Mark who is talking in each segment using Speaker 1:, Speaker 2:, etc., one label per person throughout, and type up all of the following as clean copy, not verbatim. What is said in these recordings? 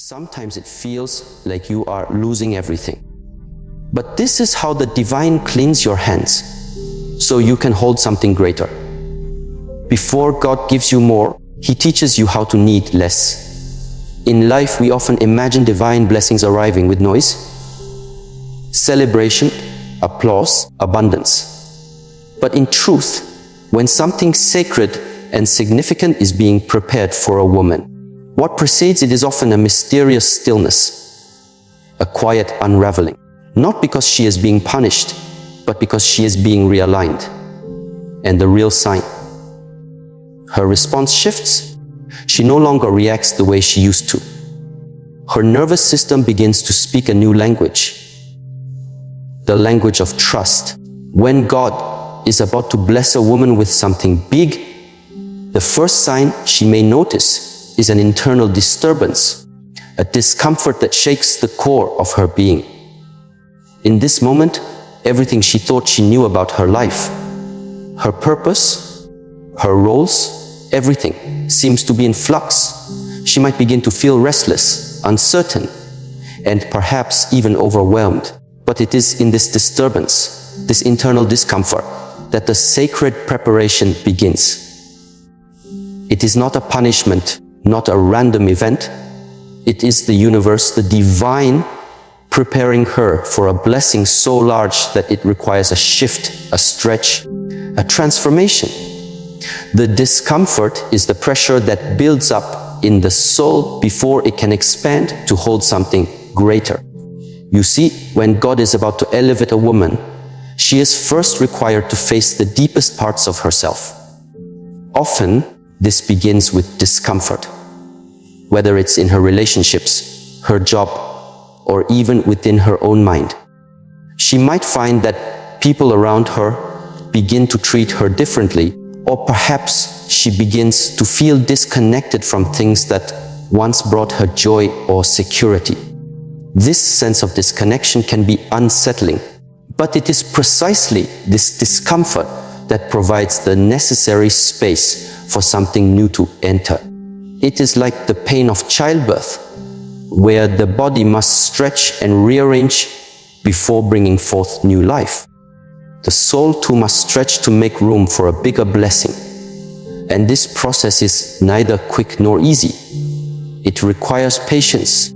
Speaker 1: Sometimes it feels like you are losing everything. But this is how the divine cleans your hands, so you can hold something greater. Before God gives you more, He teaches you how to need less. In life, we often imagine divine blessings arriving with noise, celebration, applause, abundance. But in truth, when something sacred and significant is being prepared for a woman, what precedes it is often a mysterious stillness, a quiet unraveling. Not because she is being punished, but because she is being realigned. And the real sign: her response shifts. She no longer reacts the way she used to. Her nervous system begins to speak a new language, the language of trust. When God is about to bless a woman with something big, the first sign she may notice is an internal disturbance, a discomfort that shakes the core of her being. In this moment, everything she thought she knew about her life, her purpose, her roles, everything seems to be in flux. She might begin to feel restless, uncertain, and perhaps even overwhelmed. But it is in this disturbance, this internal discomfort, that the sacred preparation begins. It is not a punishment, not a random event. It is the universe, the divine, preparing her for a blessing so large that it requires a shift, a stretch, a transformation. The discomfort is the pressure that builds up in the soul before it can expand to hold something greater. You see, when God is about to elevate a woman, she is first required to face the deepest parts of herself. Often, this begins with discomfort, whether it's in her relationships, her job, or even within her own mind. She might find that people around her begin to treat her differently, or perhaps she begins to feel disconnected from things that once brought her joy or security. This sense of disconnection can be unsettling, but it is precisely this discomfort that provides the necessary space for something new to enter. It is like the pain of childbirth, where the body must stretch and rearrange before bringing forth new life. The soul too must stretch to make room for a bigger blessing. And this process is neither quick nor easy. It requires patience,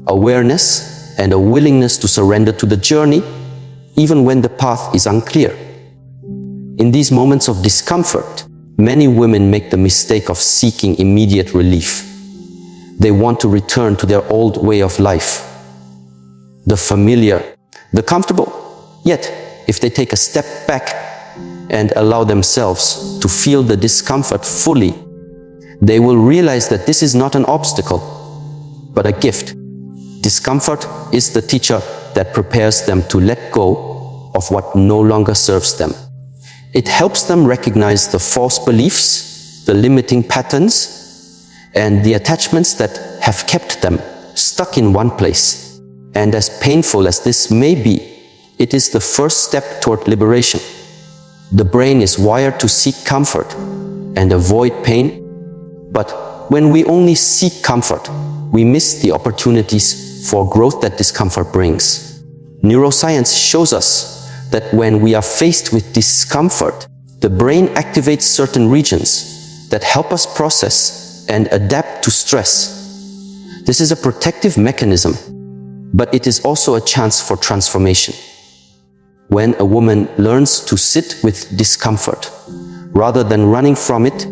Speaker 1: awareness, and a willingness to surrender to the journey, even when the path is unclear. In these moments of discomfort, many women make the mistake of seeking immediate relief. They want to return to their old way of life, the familiar, the comfortable. Yet, if they take a step back and allow themselves to feel the discomfort fully, they will realize that this is not an obstacle, but a gift. Discomfort is the teacher that prepares them to let go of what no longer serves them. It helps them recognize the false beliefs, the limiting patterns, and the attachments that have kept them stuck in one place. And as painful as this may be, it is the first step toward liberation. The brain is wired to seek comfort and avoid pain, but when we only seek comfort, we miss the opportunities for growth that discomfort brings. Neuroscience shows us that when we are faced with discomfort, the brain activates certain regions that help us process and adapt to stress. This is a protective mechanism, but it is also a chance for transformation. When a woman learns to sit with discomfort, rather than running from it,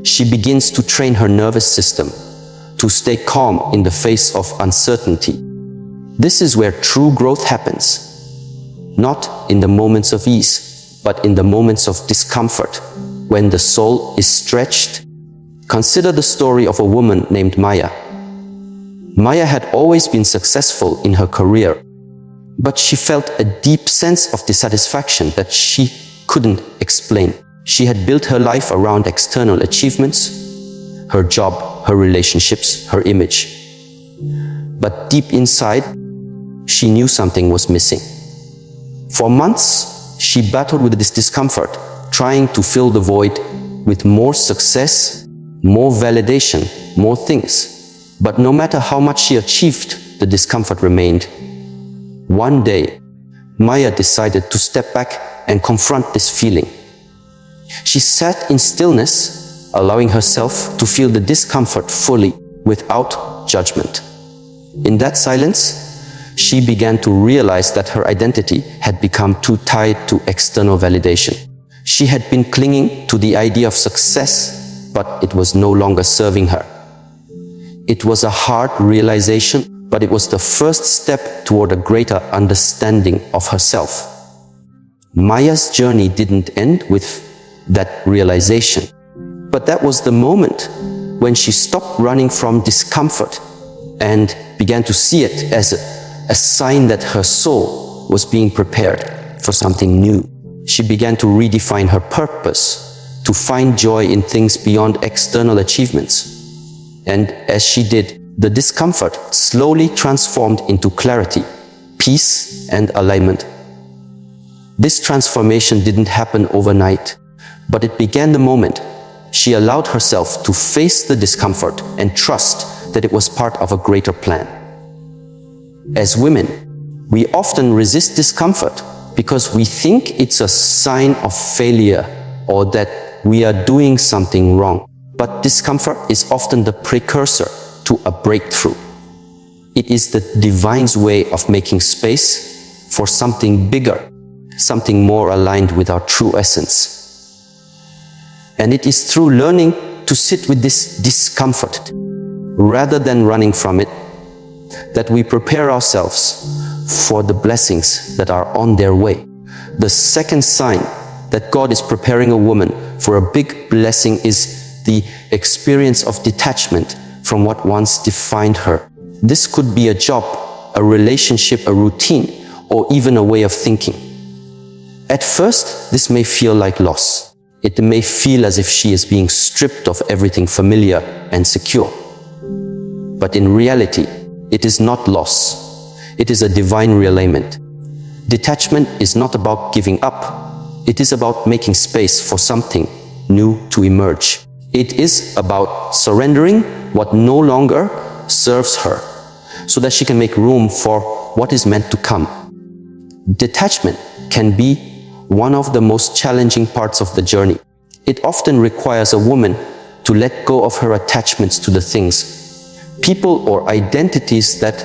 Speaker 1: she begins to train her nervous system to stay calm in the face of uncertainty. This is where true growth happens. Not in the moments of ease, but in the moments of discomfort, when the soul is stretched. Consider the story of a woman named Maya. Maya had always been successful in her career, but she felt a deep sense of dissatisfaction that she couldn't explain. She had built her life around external achievements, her job, her relationships, her image. But deep inside, she knew something was missing. For months, she battled with this discomfort, trying to fill the void with more success, more validation, more things. But no matter how much she achieved, the discomfort remained. One day, Maya decided to step back and confront this feeling. She sat in stillness, allowing herself to feel the discomfort fully, without judgment. In that silence, she began to realize that her identity had become too tied to external validation. She had been clinging to the idea of success, but it was no longer serving her. It was a hard realization, but it was the first step toward a greater understanding of herself. Maya's journey didn't end with that realization, but that was the moment when she stopped running from discomfort and began to see it as a sign that her soul was being prepared for something new. She began to redefine her purpose, to find joy in things beyond external achievements. And as she did, the discomfort slowly transformed into clarity, peace, and alignment. This transformation didn't happen overnight, but it began the moment she allowed herself to face the discomfort and trust that it was part of a greater plan. As women, we often resist discomfort because we think it's a sign of failure or that we are doing something wrong. But discomfort is often the precursor to a breakthrough. It is the divine's way of making space for something bigger, something more aligned with our true essence. And it is through learning to sit with this discomfort, rather than running from it, that we prepare ourselves for the blessings that are on their way. The second sign that God is preparing a woman for a big blessing is the experience of detachment from what once defined her. This could be a job, a relationship, a routine, or even a way of thinking. At first, this may feel like loss. It may feel as if she is being stripped of everything familiar and secure. But in reality, it is not loss. It is a divine realignment. Detachment is not about giving up. It is about making space for something new to emerge. It is about surrendering what no longer serves her, so that she can make room for what is meant to come. Detachment can be one of the most challenging parts of the journey. It often requires a woman to let go of her attachments to the things, people, or identities that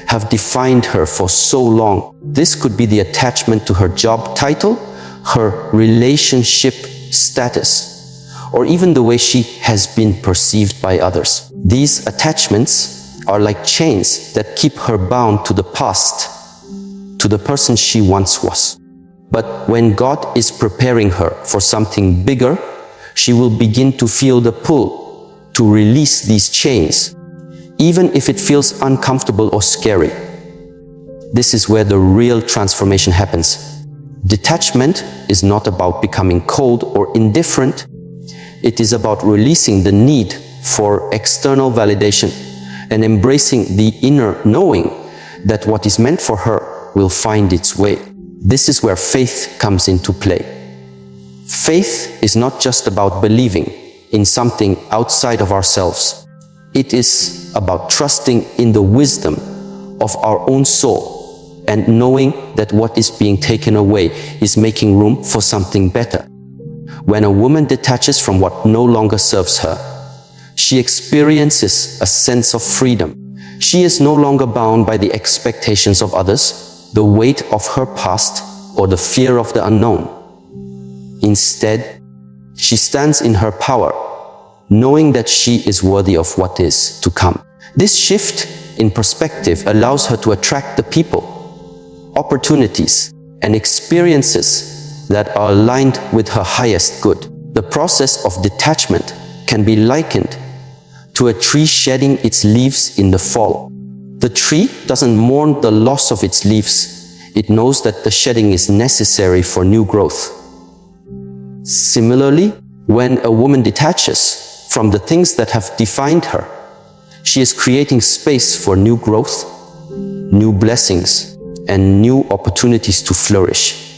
Speaker 1: have defined her for so long. This could be the attachment to her job title, her relationship status, or even the way she has been perceived by others. These attachments are like chains that keep her bound to the past, to the person she once was. But when God is preparing her for something bigger, she will begin to feel the pull to release these chains, even if it feels uncomfortable or scary. This is where the real transformation happens. Detachment is not about becoming cold or indifferent. It is about releasing the need for external validation and embracing the inner knowing that what is meant for her will find its way. This is where faith comes into play. Faith is not just about believing in something outside of ourselves. It is about trusting in the wisdom of our own soul and knowing that what is being taken away is making room for something better. When a woman detaches from what no longer serves her, she experiences a sense of freedom. She is no longer bound by the expectations of others, the weight of her past, or the fear of the unknown. Instead, she stands in her power, knowing that she is worthy of what is to come. This shift in perspective allows her to attract the people, opportunities, and experiences that are aligned with her highest good. The process of detachment can be likened to a tree shedding its leaves in the fall. The tree doesn't mourn the loss of its leaves. It knows that the shedding is necessary for new growth. Similarly, when a woman detaches from the things that have defined her, she is creating space for new growth, new blessings, and new opportunities to flourish.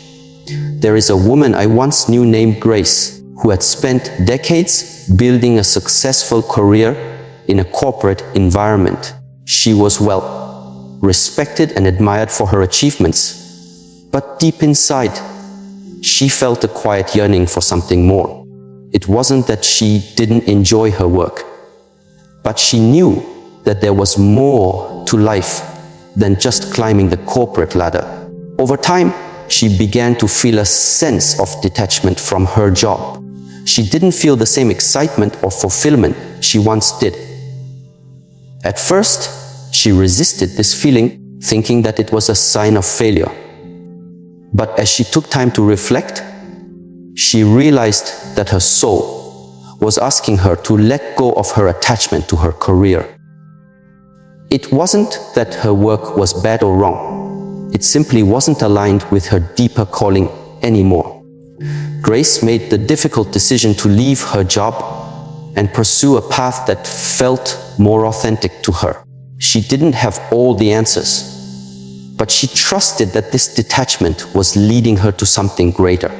Speaker 1: There is a woman I once knew named Grace, who had spent decades building a successful career in a corporate environment. She was well respected and admired for her achievements. But deep inside, she felt a quiet yearning for something more. It wasn't that she didn't enjoy her work, but she knew that there was more to life than just climbing the corporate ladder. Over time, she began to feel a sense of detachment from her job. She didn't feel the same excitement or fulfillment she once did. At first, she resisted this feeling, thinking that it was a sign of failure. But as she took time to reflect, she realized that her soul was asking her to let go of her attachment to her career. It wasn't that her work was bad or wrong. It simply wasn't aligned with her deeper calling anymore. Grace made the difficult decision to leave her job and pursue a path that felt more authentic to her. She didn't have all the answers, but she trusted that this detachment was leading her to something greater.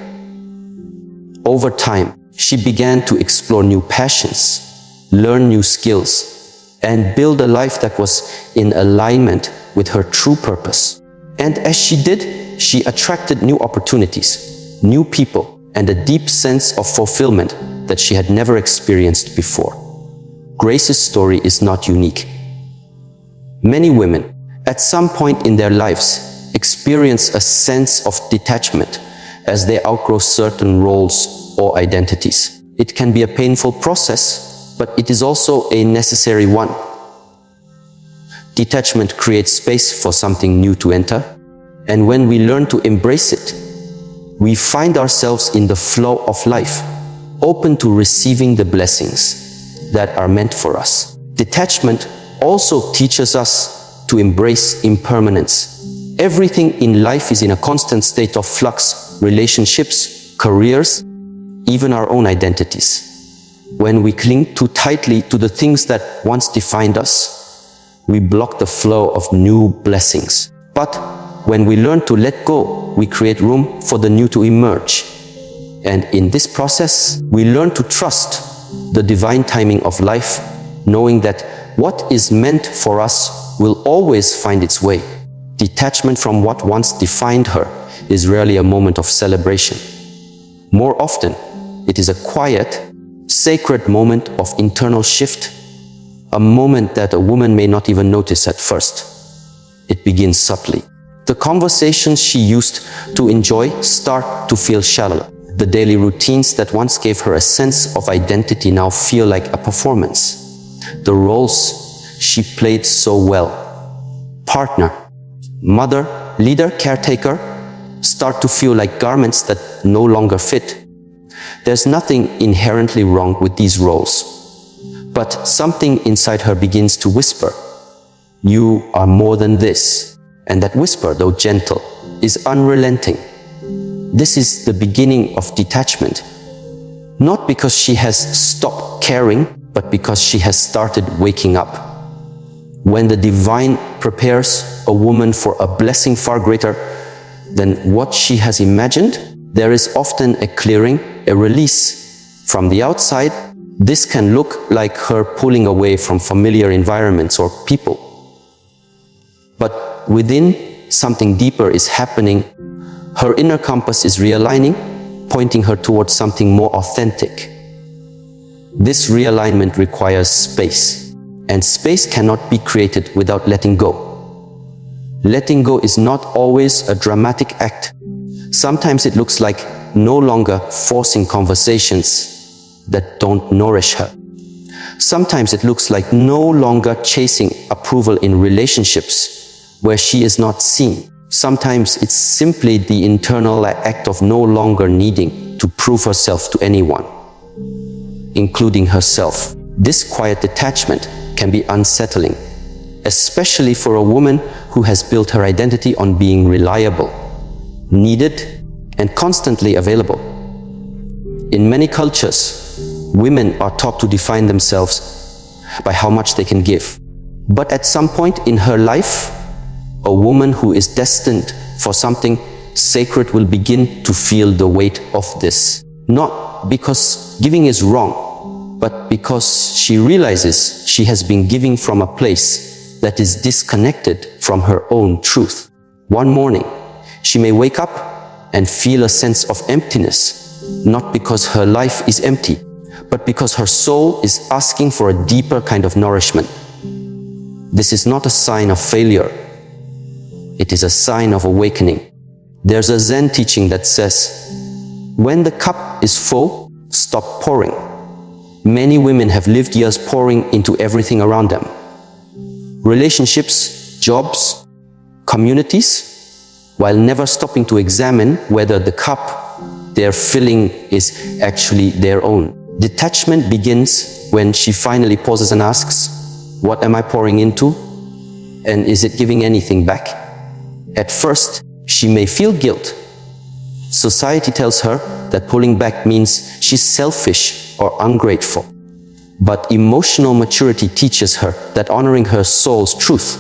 Speaker 1: Over time, she began to explore new passions, learn new skills, and build a life that was in alignment with her true purpose. And as she did, she attracted new opportunities, new people, and a deep sense of fulfillment that she had never experienced before. Grace's story is not unique. Many women, at some point in their lives, experience a sense of detachment as they outgrow certain roles or identities. It can be a painful process, but it is also a necessary one. Detachment creates space for something new to enter, and when we learn to embrace it, we find ourselves in the flow of life, open to receiving the blessings that are meant for us. Detachment also teaches us to embrace impermanence. Everything in life is in a constant state of flux: relationships, careers, even our own identities. When we cling too tightly to the things that once defined us, we block the flow of new blessings. But when we learn to let go, we create room for the new to emerge. And in this process, we learn to trust the divine timing of life, knowing that what is meant for us will always find its way. Detachment from what once defined her is rarely a moment of celebration. More often, it is a quiet, sacred moment of internal shift, a moment that a woman may not even notice at first. It begins subtly. The conversations she used to enjoy start to feel shallow. The daily routines that once gave her a sense of identity now feel like a performance. The roles she played so well, partner, mother, leader, caretaker, start to feel like garments that no longer fit. There's nothing inherently wrong with these roles, but something inside her begins to whisper, "You are more than this." And that whisper, though gentle, is unrelenting. This is the beginning of detachment, not because she has stopped caring, but because she has started waking up. When the divine prepares a woman for a blessing far greater than what she has imagined, there is often a clearing, a release. From the outside, this can look like her pulling away from familiar environments or people. But within, something deeper is happening. Her inner compass is realigning, pointing her towards something more authentic. This realignment requires space, and space cannot be created without letting go. Letting go is not always a dramatic act. Sometimes it looks like no longer forcing conversations that don't nourish her. Sometimes it looks like no longer chasing approval in relationships where she is not seen. Sometimes it's simply the internal act of no longer needing to prove herself to anyone, including herself. This quiet detachment can be unsettling, especially for a woman who has built her identity on being reliable, needed, and constantly available. In many cultures, women are taught to define themselves by how much they can give. But at some point in her life, a woman who is destined for something sacred will begin to feel the weight of this. Not because giving is wrong, but because she realizes she has been giving from a place that is disconnected from her own truth. One morning, she may wake up and feel a sense of emptiness, not because her life is empty, but because her soul is asking for a deeper kind of nourishment. This is not a sign of failure. It is a sign of awakening. There's a Zen teaching that says, when the cup is full, stop pouring. Many women have lived years pouring into everything around them. Relationships, jobs, communities, while never stopping to examine whether the cup they're filling is actually their own. Detachment begins when she finally pauses and asks, what am I pouring into? And is it giving anything back? At first, she may feel guilt. Society tells her that pulling back means she's selfish or ungrateful. But emotional maturity teaches her that honoring her soul's truth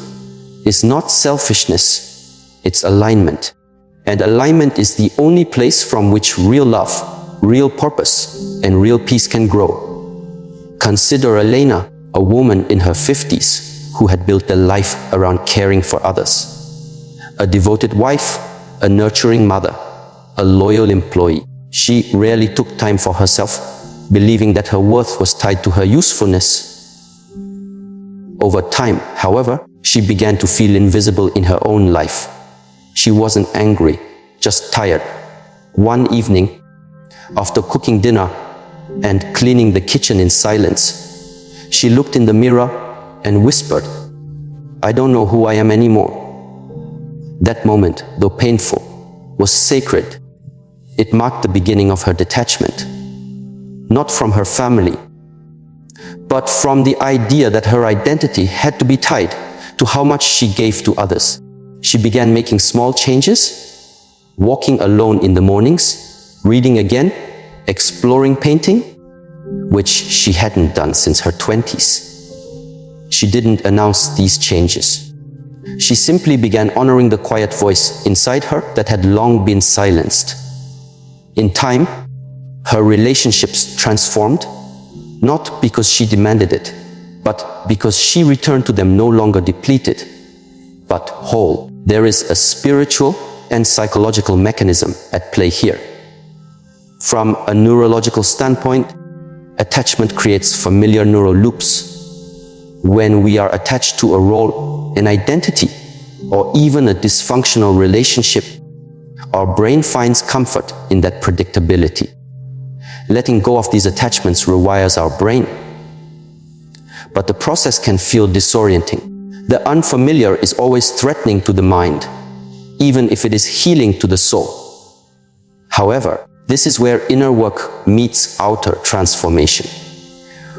Speaker 1: is not selfishness, it's alignment. And alignment is the only place from which real love, real purpose, and real peace can grow. Consider Elena, a woman in her 50s who had built a life around caring for others. A devoted wife, a nurturing mother, a loyal employee. She rarely took time for herself, believing that her worth was tied to her usefulness. Over time, however, she began to feel invisible in her own life. She wasn't angry, just tired. One evening, after cooking dinner and cleaning the kitchen in silence, she looked in the mirror and whispered, "I don't know who I am anymore." That moment, though painful, was sacred. It marked the beginning of her detachment, not from her family, but from the idea that her identity had to be tied to how much she gave to others. She began making small changes, walking alone in the mornings, reading again, exploring painting, which she hadn't done since her 20s. She didn't announce these changes. She simply began honoring the quiet voice inside her that had long been silenced. In time, her relationships transformed, not because she demanded it, but because she returned to them no longer depleted, but whole. There is a spiritual and psychological mechanism at play here. From a neurological standpoint, attachment creates familiar neural loops. When we are attached to a role, an identity, or even a dysfunctional relationship, our brain finds comfort in that predictability. Letting go of these attachments rewires our brain. But the process can feel disorienting. The unfamiliar is always threatening to the mind, even if it is healing to the soul. However, this is where inner work meets outer transformation.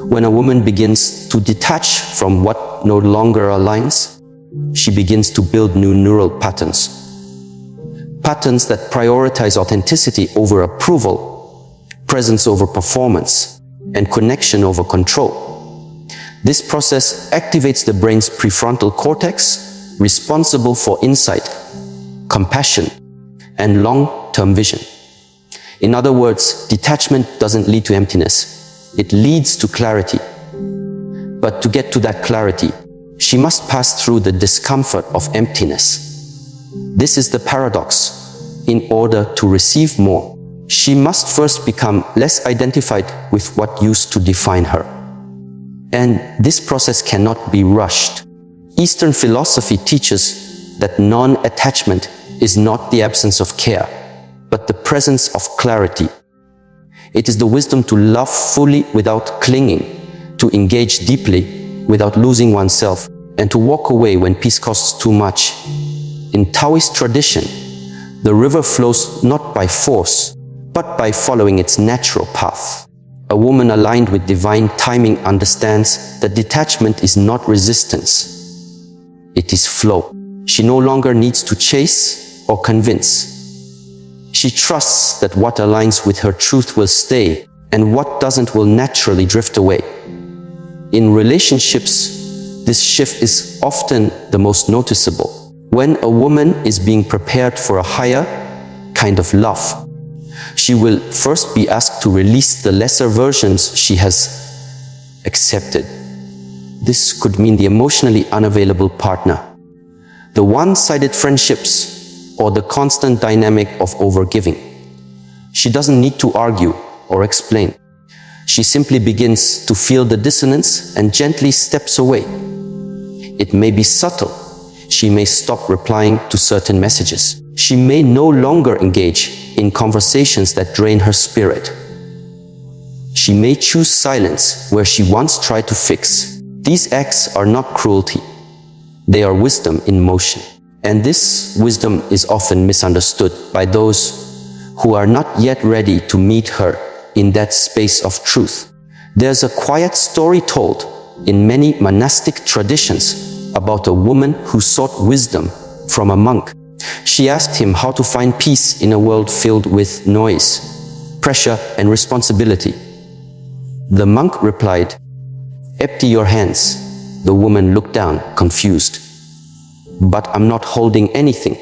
Speaker 1: When a woman begins to detach from what no longer aligns, she begins to build new neural patterns. Patterns that prioritize authenticity over approval, presence over performance, and connection over control. This process activates the brain's prefrontal cortex, responsible for insight, compassion, and long-term vision. In other words, detachment doesn't lead to emptiness. It leads to clarity. But to get to that clarity, she must pass through the discomfort of emptiness. This is the paradox. In order to receive more, she must first become less identified with what used to define her. And this process cannot be rushed. Eastern philosophy teaches that non-attachment is not the absence of care, but the presence of clarity. It is the wisdom to love fully without clinging, to engage deeply without losing oneself, and to walk away when peace costs too much. In Taoist tradition, the river flows not by force, but by following its natural path. A woman aligned with divine timing understands that detachment is not resistance. It is flow. She no longer needs to chase or convince. She trusts that what aligns with her truth will stay, and what doesn't will naturally drift away. In relationships, this shift is often the most noticeable. When a woman is being prepared for a higher kind of love, she will first be asked to release the lesser versions she has accepted. This could mean the emotionally unavailable partner, the one-sided friendships, or the constant dynamic of overgiving. She doesn't need to argue or explain. She simply begins to feel the dissonance and gently steps away. It may be subtle. She may stop replying to certain messages. She may no longer engage in conversations that drain her spirit. She may choose silence where she once tried to fix. These acts are not cruelty. They are wisdom in motion. And this wisdom is often misunderstood by those who are not yet ready to meet her in that space of truth. There's a quiet story told in many monastic traditions about a woman who sought wisdom from a monk. She asked him how to find peace in a world filled with noise, pressure, and responsibility. The monk replied, "Empty your hands." The woman looked down, confused. "But I'm not holding anything."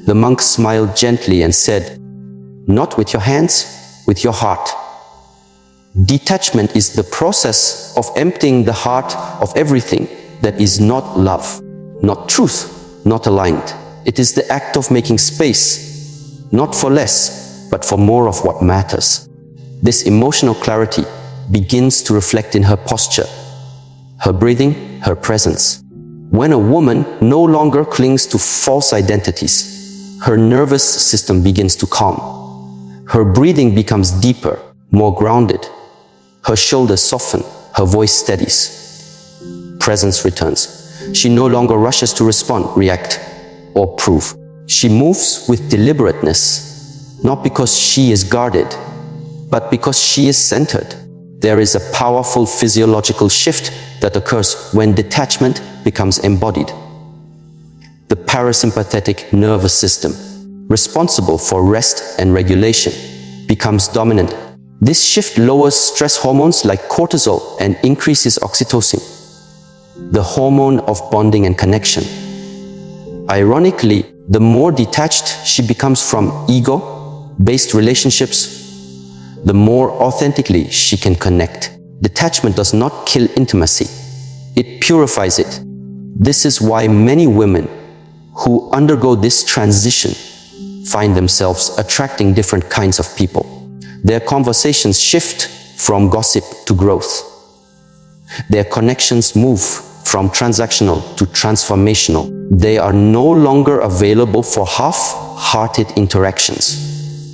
Speaker 1: The monk smiled gently and said, "Not with your hands, with your heart." Detachment is the process of emptying the heart of everything that is not love, not truth, not aligned. It is the act of making space, not for less, but for more of what matters. This emotional clarity begins to reflect in her posture, her breathing, her presence. When a woman no longer clings to false identities, her nervous system begins to calm. Her breathing becomes deeper, more grounded. Her shoulders soften, her voice steadies. Presence returns. She no longer rushes to respond, react, or prove. She moves with deliberateness, not because she is guarded, but because she is centered. There is a powerful physiological shift that occurs when detachment becomes embodied. The parasympathetic nervous system, responsible for rest and regulation, becomes dominant. This shift lowers stress hormones like cortisol and increases oxytocin, the hormone of bonding and connection. Ironically, the more detached she becomes from ego-based relationships, the more authentically she can connect. Detachment does not kill intimacy. It purifies it. This is why many women who undergo this transition find themselves attracting different kinds of people. Their conversations shift from gossip to growth. Their connections move from transactional to transformational. They are no longer available for half-hearted interactions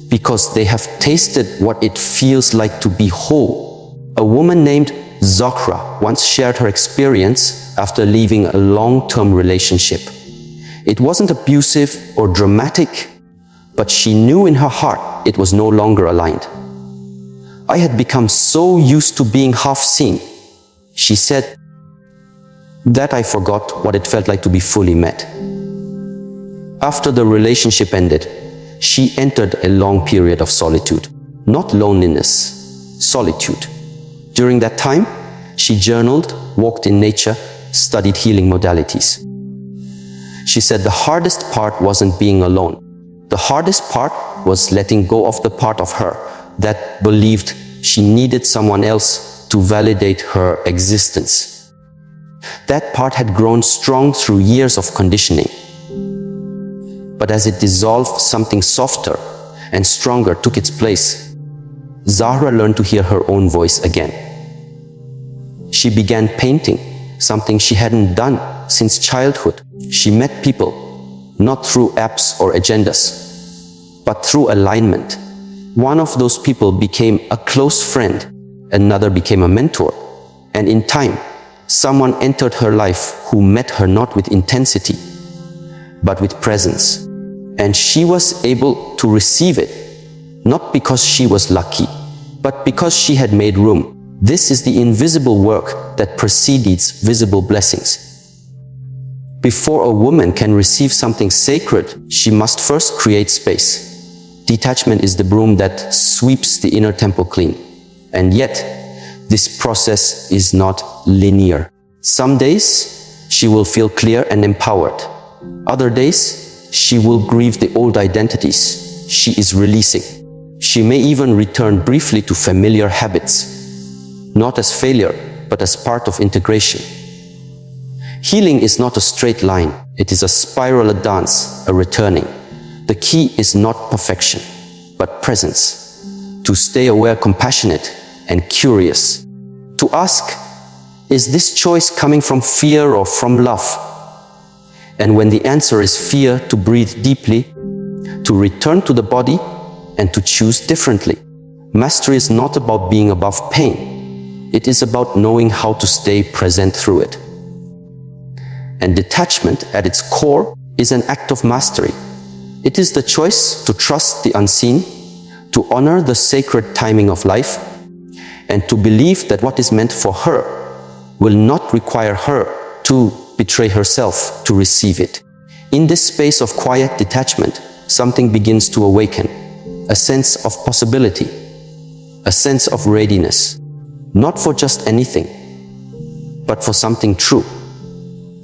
Speaker 1: because they have tasted what it feels like to be whole. A woman named Zahra once shared her experience after leaving a long-term relationship. It wasn't abusive or dramatic, but she knew in her heart it was no longer aligned. "I had become so used to being half seen," she said, "that I forgot what it felt like to be fully met." After the relationship ended, she entered a long period of solitude. Not loneliness, solitude. During that time, she journaled, walked in nature, studied healing modalities. She said the hardest part wasn't being alone. The hardest part was letting go of the part of her that believed she needed someone else to validate her existence. That part had grown strong through years of conditioning. But as it dissolved, something softer and stronger took its place. Zahra learned to hear her own voice again. She began painting, something she hadn't done since childhood. She met people, not through apps or agendas, but through alignment. One of those people became a close friend, another became a mentor, and in time, someone entered her life who met her not with intensity, but with presence. And she was able to receive it, not because she was lucky, but because she had made room. This is the invisible work that precedes visible blessings. Before a woman can receive something sacred, she must first create space. Detachment is the broom that sweeps the inner temple clean. And yet, this process is not linear. Some days, she will feel clear and empowered. Other days, she will grieve the old identities she is releasing. She may even return briefly to familiar habits. not as failure, but as part of integration. Healing is not a straight line, it is a spiral, a dance, a returning. The key is not perfection, but presence. To stay aware, compassionate, and curious. To ask, is this choice coming from fear or from love? And when the answer is fear, to breathe deeply, to return to the body, and to choose differently. Mastery is not about being above pain. It is about knowing how to stay present through it. And detachment, at its core, is an act of mastery. It is the choice to trust the unseen, to honor the sacred timing of life, and to believe that what is meant for her will not require her to betray herself to receive it. In this space of quiet detachment, something begins to awaken, a sense of possibility, a sense of readiness, not for just anything, but for something true,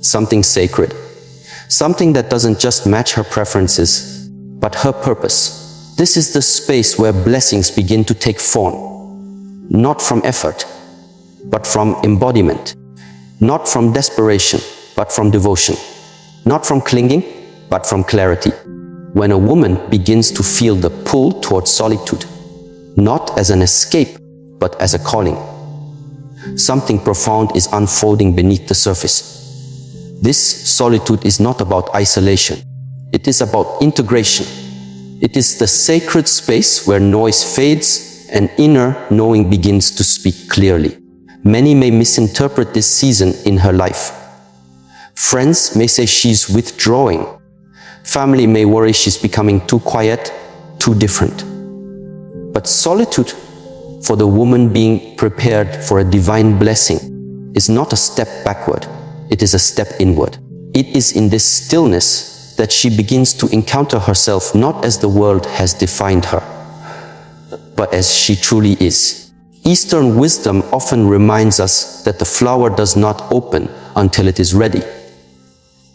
Speaker 1: something sacred, something that doesn't just match her preferences, but her purpose. This is the space where blessings begin to take form, not from effort, but from embodiment, not from desperation, but from devotion, not from clinging, but from clarity. When a woman begins to feel the pull towards solitude, not as an escape, but as a calling, something profound is unfolding beneath the surface. This solitude is not about isolation. It is about integration. It is the sacred space where noise fades and inner knowing begins to speak clearly. Many may misinterpret this season in her life. Friends may say she's withdrawing. Family may worry she's becoming too quiet, too different. But solitude, for the woman being prepared for a divine blessing, is not a step backward. It is a step inward. It is in this stillness that she begins to encounter herself not as the world has defined her, but as she truly is. Eastern wisdom often reminds us that the flower does not open until it is ready.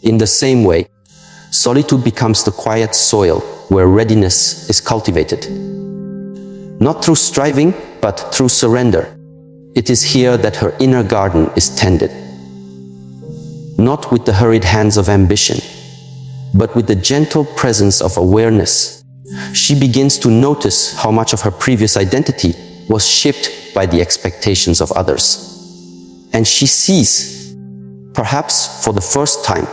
Speaker 1: In the same way, solitude becomes the quiet soil where readiness is cultivated. Not through striving, but through surrender. It is here that her inner garden is tended. Not with the hurried hands of ambition, but with the gentle presence of awareness. She begins to notice how much of her previous identity was shaped by the expectations of others. And she sees, perhaps for the first time,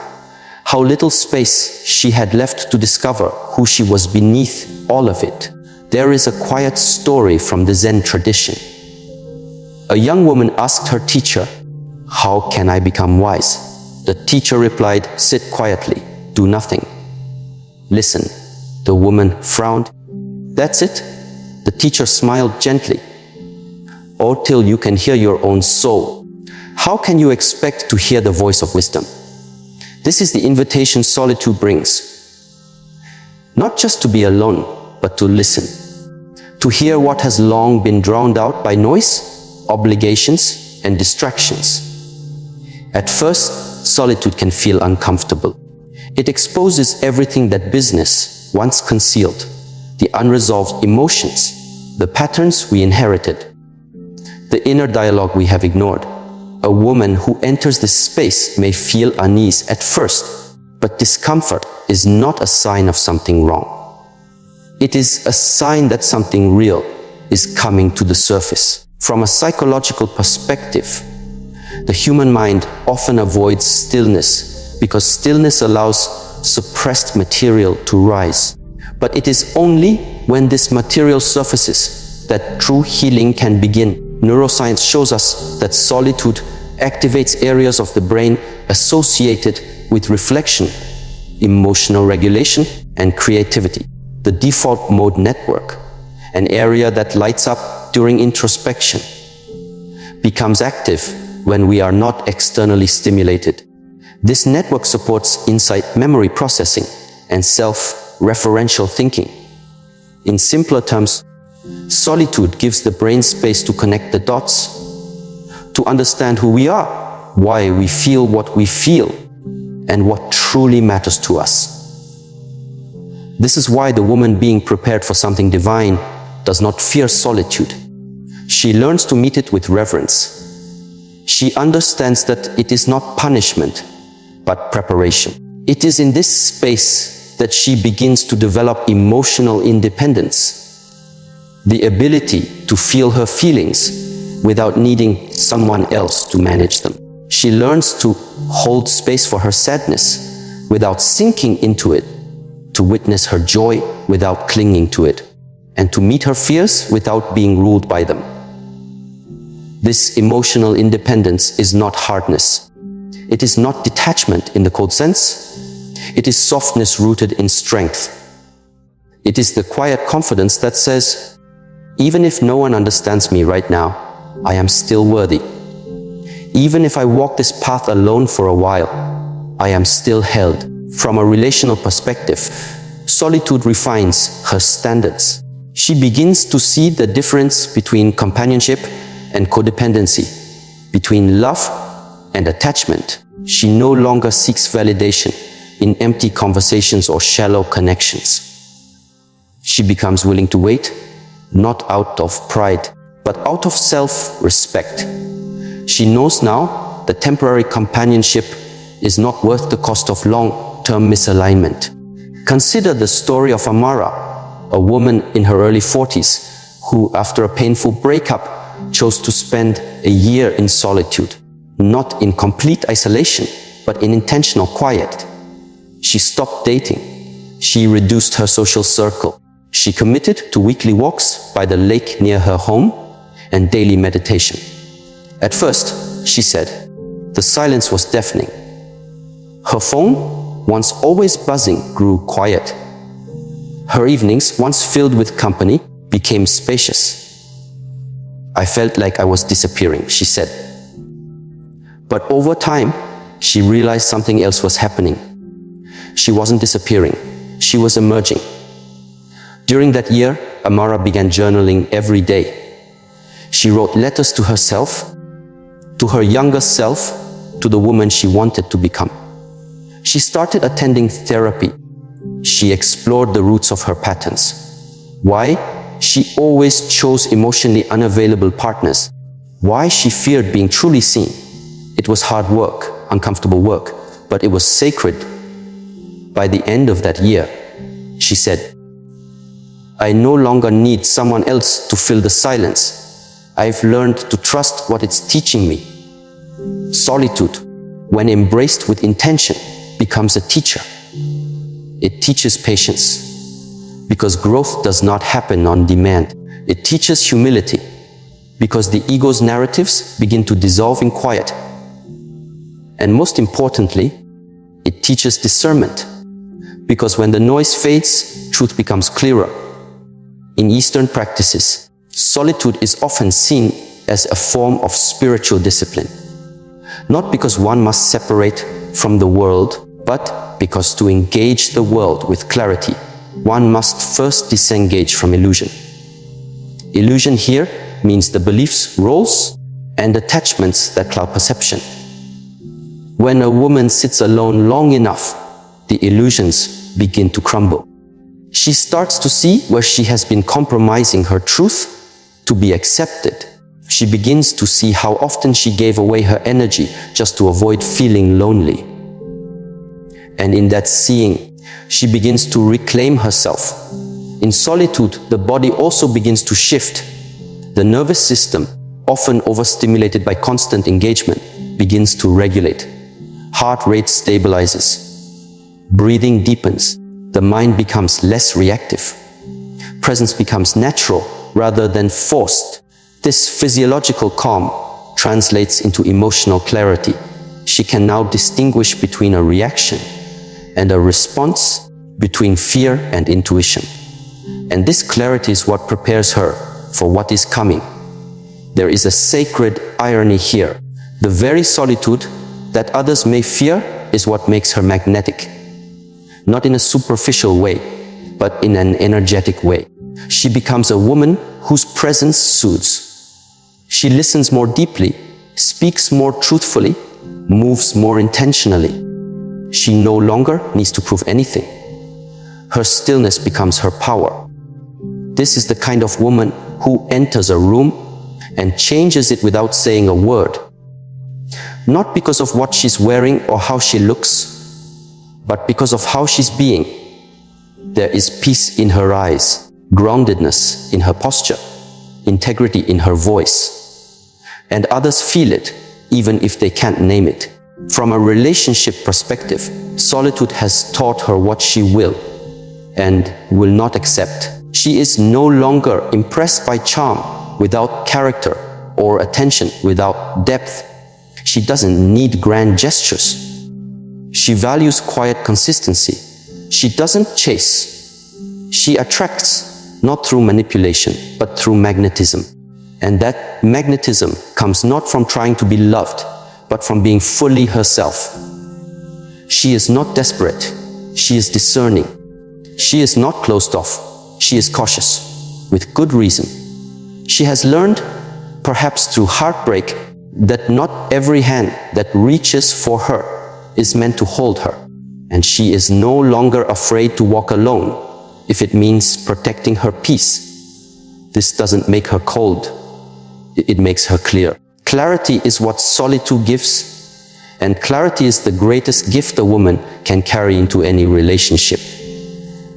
Speaker 1: how little space she had left to discover who she was beneath all of it. There is a quiet story from the Zen tradition. A young woman asked her teacher, "How can I become wise?" The teacher replied, "Sit quietly, do nothing. Listen." The woman frowned. "That's it?" The teacher smiled gently. "Or till you can hear your own soul. How can you expect to hear the voice of wisdom?" This is the invitation solitude brings. Not just to be alone, but to listen. To hear what has long been drowned out by noise, obligations, and distractions. At first, solitude can feel uncomfortable. It exposes everything that business once concealed, the unresolved emotions, the patterns we inherited, the inner dialogue we have ignored. A woman who enters this space may feel unease at first, but discomfort is not a sign of something wrong. It is a sign that something real is coming to the surface. From a psychological perspective, the human mind often avoids stillness because stillness allows suppressed material to rise. But it is only when this material surfaces that true healing can begin. Neuroscience shows us that solitude activates areas of the brain associated with reflection, emotional regulation, and creativity. The default mode network, an area that lights up during introspection, becomes active when we are not externally stimulated. This network supports insight, memory processing, and self-referential thinking. In simpler terms, solitude gives the brain space to connect the dots, to understand who we are, why we feel what we feel, and what truly matters to us. This is why the woman being prepared for something divine does not fear solitude. She learns to meet it with reverence. She understands that it is not punishment, but preparation. It is in this space that she begins to develop emotional independence, the ability to feel her feelings without needing someone else to manage them. She learns to hold space for her sadness without sinking into it, to witness her joy without clinging to it, and to meet her fears without being ruled by them. This emotional independence is not hardness. It is not detachment in the cold sense. It is softness rooted in strength. It is the quiet confidence that says, even if no one understands me right now, I am still worthy. Even if I walk this path alone for a while, I am still held. From a relational perspective, solitude refines her standards. She begins to see the difference between companionship and codependency, between love and attachment. She no longer seeks validation in empty conversations or shallow connections. She becomes willing to wait, not out of pride, but out of self-respect. She knows now that temporary companionship is not worth the cost of long-term misalignment. Consider the story of Amara, a woman in her early 40s who, after a painful breakup, chose to spend a year in solitude, not in complete isolation, but in intentional quiet. She stopped dating. She reduced her social circle. She committed to weekly walks by the lake near her home and daily meditation. At first, she said, the silence was deafening. Her phone, once always buzzing, grew quiet. Her evenings, once filled with company, became spacious. I felt like I was disappearing, she said. But over time, she realized something else was happening. She wasn't disappearing, she was emerging. During that year, Amara began journaling every day. She wrote letters to herself, to her younger self, to the woman she wanted to become. She started attending therapy. She explored the roots of her patterns. Why she always chose emotionally unavailable partners. Why she feared being truly seen. It was hard work, uncomfortable work, but it was sacred. By the end of that year, she said, I no longer need someone else to fill the silence. I've learned to trust what it's teaching me. Solitude, when embraced with intention, becomes a teacher. It teaches patience, because growth does not happen on demand. It teaches humility, because the ego's narratives begin to dissolve in quiet. And most importantly, it teaches discernment, because when the noise fades, truth becomes clearer. In Eastern practices, solitude is often seen as a form of spiritual discipline. Not because one must separate from the world, but because to engage the world with clarity, one must first disengage from illusion. Illusion here means the beliefs, roles, and attachments that cloud perception. When a woman sits alone long enough, the illusions begin to crumble. She starts to see where she has been compromising her truth to be accepted. She begins to see how often she gave away her energy just to avoid feeling lonely. And in that seeing, she begins to reclaim herself. In solitude, the body also begins to shift. The nervous system, often overstimulated by constant engagement, begins to regulate. Heart rate stabilizes. Breathing deepens. The mind becomes less reactive. Presence becomes natural rather than forced. This physiological calm translates into emotional clarity. She can now distinguish between a reaction and a response, between fear and intuition. And this clarity is what prepares her for what is coming. There is a sacred irony here. The very solitude that others may fear is what makes her magnetic. Not in a superficial way, but in an energetic way. She becomes a woman whose presence soothes. She listens more deeply, speaks more truthfully, moves more intentionally. She no longer needs to prove anything. Her stillness becomes her power. This is the kind of woman who enters a room and changes it without saying a word. Not because of what she's wearing or how she looks, but because of how she's being. There is peace in her eyes, groundedness in her posture, integrity in her voice. And others feel it, even if they can't name it. From a relationship perspective, solitude has taught her what she will and will not accept. She is no longer impressed by charm without character or attention without depth. She doesn't need grand gestures. She values quiet consistency. She doesn't chase. She attracts, not through manipulation, but through magnetism. And that magnetism comes not from trying to be loved, but from being fully herself. She is not desperate. She is discerning. She is not closed off. She is cautious, with good reason. She has learned, perhaps through heartbreak, that not every hand that reaches for her is meant to hold her. And she is no longer afraid to walk alone, if it means protecting her peace. This doesn't make her cold. It makes her clear. Clarity is what solitude gives, and clarity is the greatest gift a woman can carry into any relationship.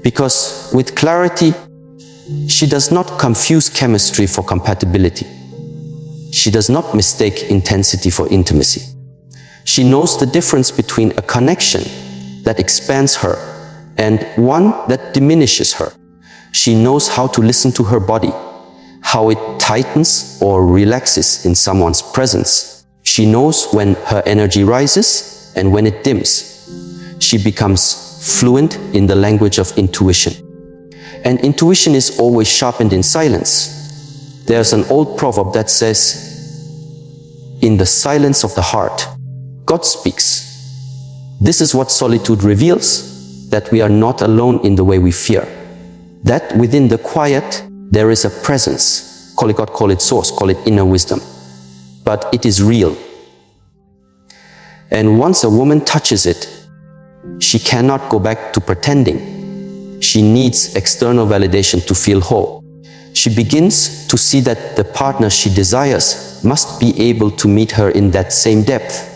Speaker 1: Because with clarity, she does not confuse chemistry for compatibility. She does not mistake intensity for intimacy. She knows the difference between a connection that expands her and one that diminishes her. She knows how to listen to her body, how it tightens or relaxes in someone's presence. She knows when her energy rises and when it dims. She becomes fluent in the language of intuition. And intuition is always sharpened in silence. There's an old proverb that says, "In the silence of the heart, God speaks." This is what solitude reveals, that we are not alone in the way we fear. That within the quiet, there is a presence. Call it God, call it source, call it inner wisdom. But it is real. And once a woman touches it, she cannot go back to pretending. She needs external validation to feel whole. She begins to see that the partner she desires must be able to meet her in that same depth.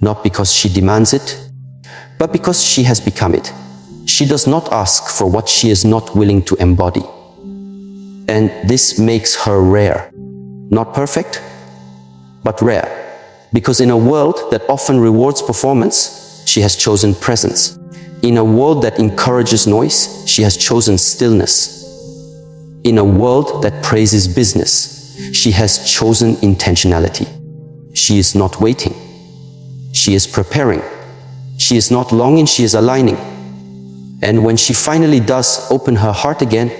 Speaker 1: Not because she demands it, but because she has become it. She does not ask for what she is not willing to embody. And this makes her rare. Not perfect, but rare. Because in a world that often rewards performance, she has chosen presence. In a world that encourages noise, she has chosen stillness. In a world that praises business, she has chosen intentionality. She is not waiting. She is preparing. She is not longing, she is aligning. And when she finally does open her heart again,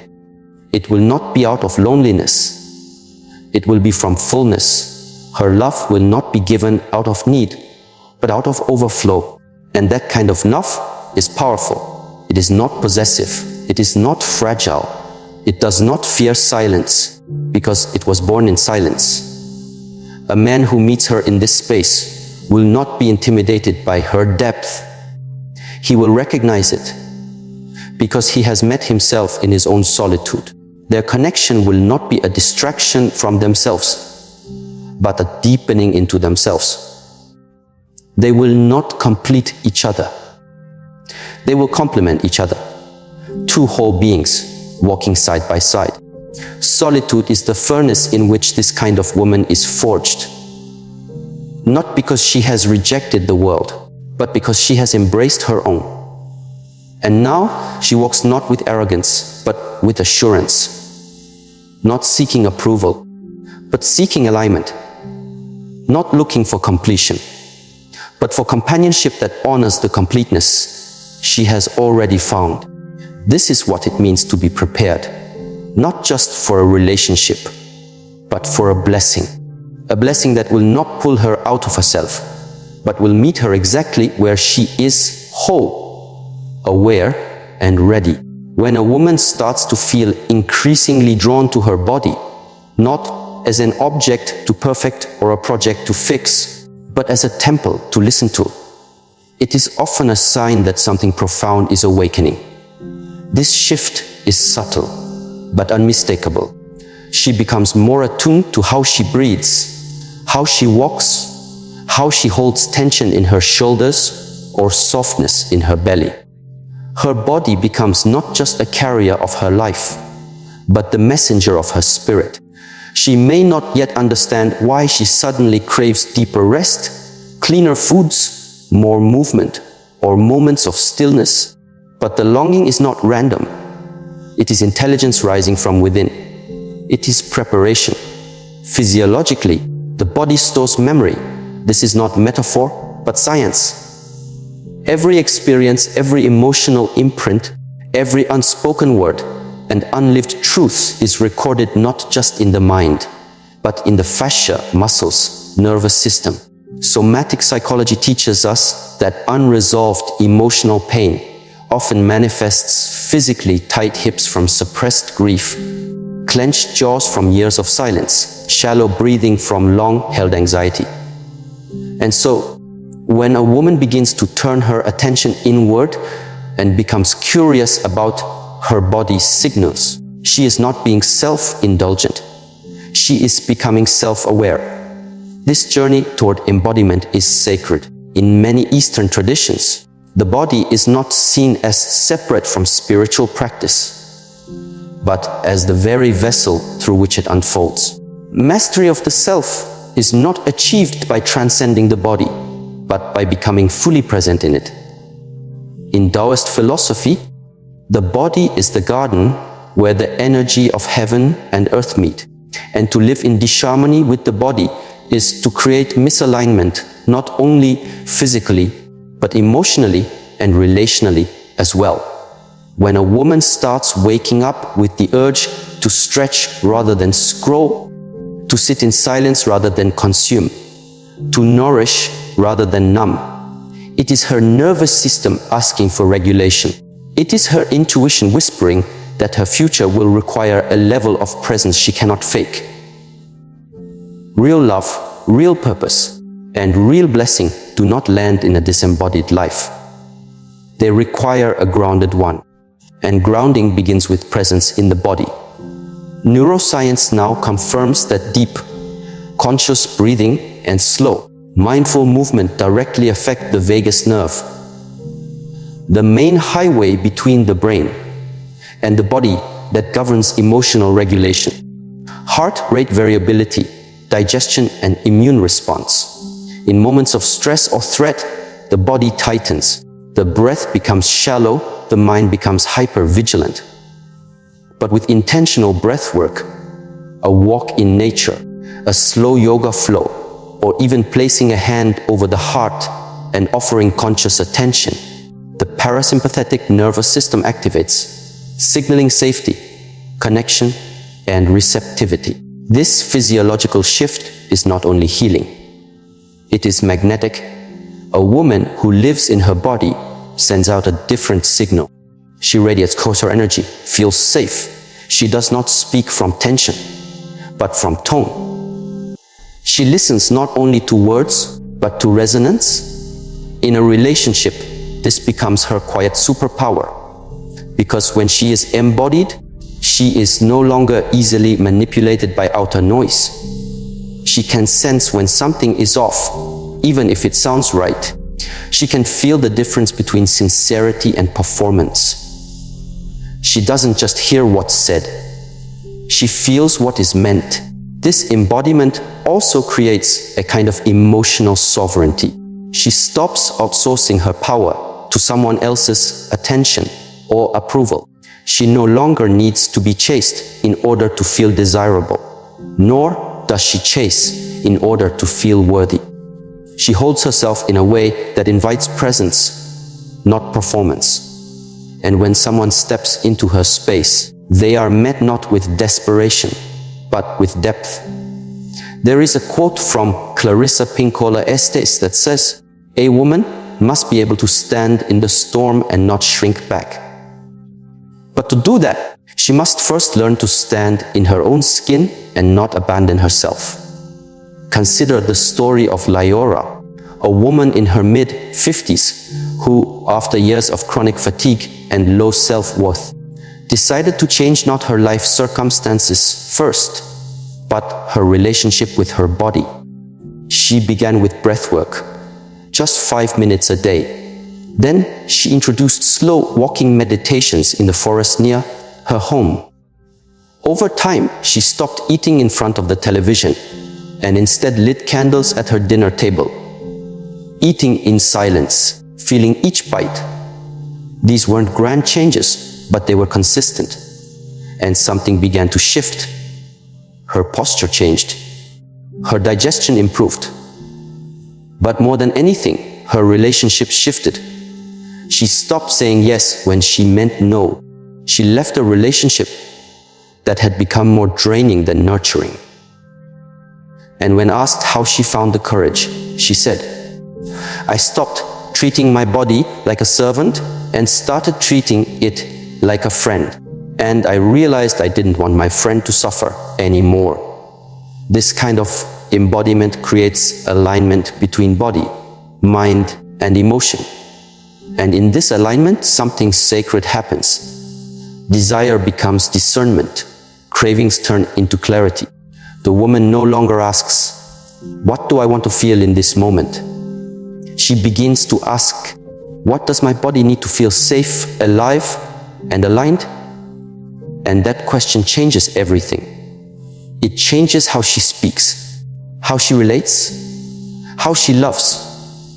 Speaker 1: it will not be out of loneliness. It will be from fullness. Her love will not be given out of need, but out of overflow. And that kind of love is powerful. It is not possessive. It is not fragile. It does not fear silence, because it was born in silence. A man who meets her in this space will not be intimidated by her depth. He will recognize it, because he has met himself in his own solitude. Their connection will not be a distraction from themselves, but a deepening into themselves. They will not complete each other. They will complement each other. Two whole beings walking side by side. Solitude is the furnace in which this kind of woman is forged. Not because she has rejected the world, but because she has embraced her own. And now she walks not with arrogance, but with assurance. Not seeking approval, but seeking alignment. Not looking for completion, but for companionship that honors the completeness she has already found. This is what it means to be prepared, not just for a relationship, but for a blessing. A blessing that will not pull her out of herself, but will meet her exactly where she is, whole, aware, and ready. When a woman starts to feel increasingly drawn to her body, not as an object to perfect or a project to fix, but as a temple to listen to, it is often a sign that something profound is awakening. This shift is subtle, but unmistakable. She becomes more attuned to how she breathes, how she walks, how she holds tension in her shoulders or softness in her belly. Her body becomes not just a carrier of her life, but the messenger of her spirit. She may not yet understand why she suddenly craves deeper rest, cleaner foods, more movement, or moments of stillness, but the longing is not random. It is intelligence rising from within. It is preparation. Physiologically, the body stores memory. This is not metaphor, but science. Every experience, every emotional imprint, every unspoken word and unlived truth is recorded not just in the mind, but in the fascia, muscles, nervous system. Somatic psychology teaches us that unresolved emotional pain often manifests physically: tight hips from suppressed grief, clenched jaws from years of silence, shallow breathing from long-held anxiety. And so, when a woman begins to turn her attention inward and becomes curious about her body's signals, she is not being self-indulgent. She is becoming self-aware. This journey toward embodiment is sacred. In many Eastern traditions, the body is not seen as separate from spiritual practice, but as the very vessel through which it unfolds. Mastery of the self is not achieved by transcending the body, but by becoming fully present in it. In Taoist philosophy, the body is the garden where the energy of heaven and earth meet, and to live in disharmony with the body is to create misalignment, not only physically, but emotionally and relationally as well. When a woman starts waking up with the urge to stretch rather than scroll, to sit in silence rather than consume, to nourish rather than numb, it is her nervous system asking for regulation. It is her intuition whispering that her future will require a level of presence she cannot fake. Real love, real purpose, and real blessing do not land in a disembodied life. They require a grounded one, and grounding begins with presence in the body. Neuroscience now confirms that deep, conscious breathing and slow, mindful movement directly affect the vagus nerve, the main highway between the brain and the body that governs emotional regulation, heart rate variability, digestion and immune response. In moments of stress or threat, the body tightens, the breath becomes shallow, the mind becomes hyper-vigilant. But with intentional breath work, a walk in nature, a slow yoga flow, or even placing a hand over the heart and offering conscious attention, the parasympathetic nervous system activates, signaling safety, connection, and receptivity. This physiological shift is not only healing, it is magnetic. A woman who lives in her body sends out a different signal. She radiates kosher energy, feels safe. She does not speak from tension, but from tone. She listens not only to words, but to resonance. In a relationship, this becomes her quiet superpower, because when she is embodied, she is no longer easily manipulated by outer noise. She can sense when something is off, even if it sounds right. She can feel the difference between sincerity and performance. She doesn't just hear what's said, she feels what is meant. This embodiment also creates a kind of emotional sovereignty. She stops outsourcing her power to someone else's attention or approval. She no longer needs to be chased in order to feel desirable, nor does she chase in order to feel worthy. She holds herself in a way that invites presence, not performance. And when someone steps into her space, they are met not with desperation, but with depth. There is a quote from Clarissa Pinkola Estes that says, "A woman must be able to stand in the storm and not shrink back." But to do that, she must first learn to stand in her own skin and not abandon herself. Consider the story of Lyora, a woman in her mid-50s who, after years of chronic fatigue and low self-worth, decided to change not her life circumstances first, but her relationship with her body. She began with breathwork, just 5 minutes a day. Then she introduced slow walking meditations in the forest near her home. Over time, she stopped eating in front of the television and instead lit candles at her dinner table, eating in silence, feeling each bite. These weren't grand changes, but they were consistent, and something began to shift. Her posture changed. Her digestion improved. But more than anything, her relationship shifted. She stopped saying yes when she meant no. She left a relationship that had become more draining than nurturing. And when asked how she found the courage, she said, "I stopped treating my body like a servant and started treating it like a friend. And I realized I didn't want my friend to suffer anymore." This kind of embodiment creates alignment between body, mind, and emotion. And in this alignment, something sacred happens. Desire becomes discernment. Cravings turn into clarity. The woman no longer asks, "What do I want to feel in this moment?" She begins to ask, "What does my body need to feel safe, alive, and aligned?" And that question changes everything. It changes how she speaks, how she relates, how she loves.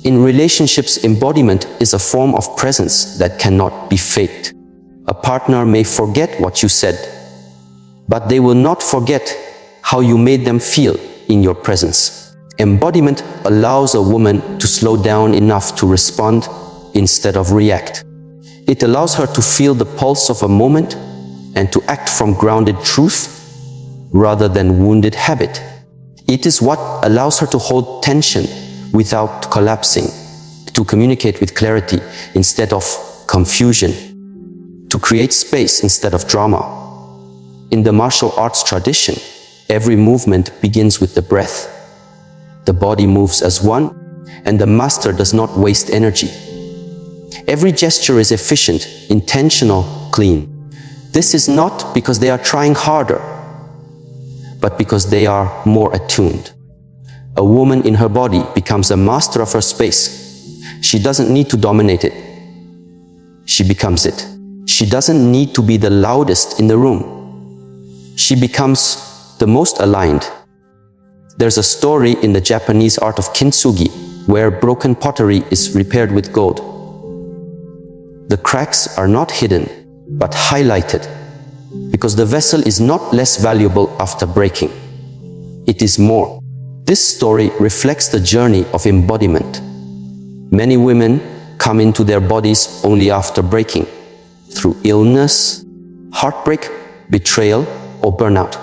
Speaker 1: In relationships, embodiment is a form of presence that cannot be faked. A partner may forget what you said, but they will not forget how you made them feel in your presence. Embodiment allows a woman to slow down enough to respond instead of react. It allows her to feel the pulse of a moment and to act from grounded truth rather than wounded habit. It is what allows her to hold tension without collapsing, to communicate with clarity instead of confusion, to create space instead of drama. In the martial arts tradition, every movement begins with the breath. The body moves as one, and the master does not waste energy. Every gesture is efficient, intentional, clean. This is not because they are trying harder, but because they are more attuned. A woman in her body becomes a master of her space. She doesn't need to dominate it. She becomes it. She doesn't need to be the loudest in the room. She becomes the most aligned. There's a story in the Japanese art of kintsugi where broken pottery is repaired with gold. The cracks are not hidden, but highlighted, because the vessel is not less valuable after breaking. It is more. This story reflects the journey of embodiment. Many women come into their bodies only after breaking, through illness, heartbreak, betrayal, or burnout.